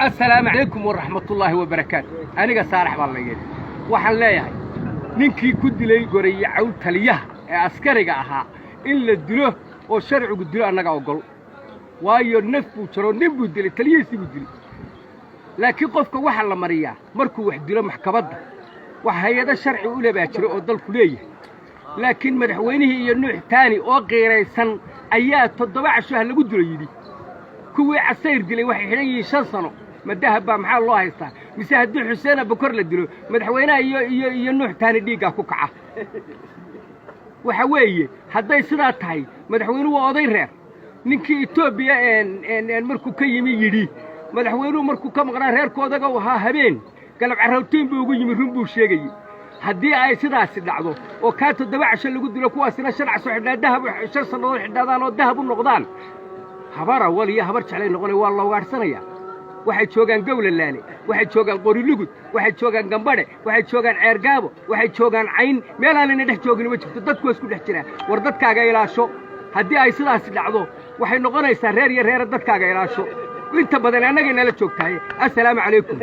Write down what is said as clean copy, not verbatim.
السلام عليكم ورحمة الله وبركاته. أنا صالح والله waxaan leeyahay ninkii ku dilay goriyo cawl taliyaha ee askariga ahaa in la dilo oo sharcigu dilo anaga ogol waayo nafku jiro nin buu dilay taliyihiisa buu dilay laakiin qofka waxa la mariyaa markuu wax dilo maxkamadda wax hay'ado sharci u leeyahay jiro oo dalku leeyahay laakiin madaxweynihii iyo nuux taani oo qeeraysan ayaa 7 casho lagu dilay kuwii casayr dilay waxay xidhan yihiin 5 sano مدهب محل الله يستر مساعد حسين بكر للدلو مدحوينا iyo nuux taani dhiiga ku kaca waxa weeye haday sidaa tahay madaxweynuhu waa oday reer ninkii Itoobiya markuu ka yimi yiri madaxweynuhu markuu ka maqnaa reerkoodaga waxa habeen galab carrawtiin buu ugu yimi run buu sheegay hadii ay sidaas dhacdo oo ka 7 casho lagu dilo kuwaasina sharci soo xidhnaa dahab 5 sanadood xidhnadaan oo dahab u noqdaan habara waliya habar jeclay noqonay waa loo gaarsanaya waxay joogan gowlalaale waxay joogan qorilugud waxay joogan gambadhe waxay joogan ceergaabo waxay joogan cayn meel aan dhex joogin ma jirto dadku isku dhex jira war dadkaaga ilaasho hadii ay sidaas dhacdo waxay noqonaysaa reer iyo reer dadkaaga ilaasho inta badan anaga inala joogtahay assalaamu calaykum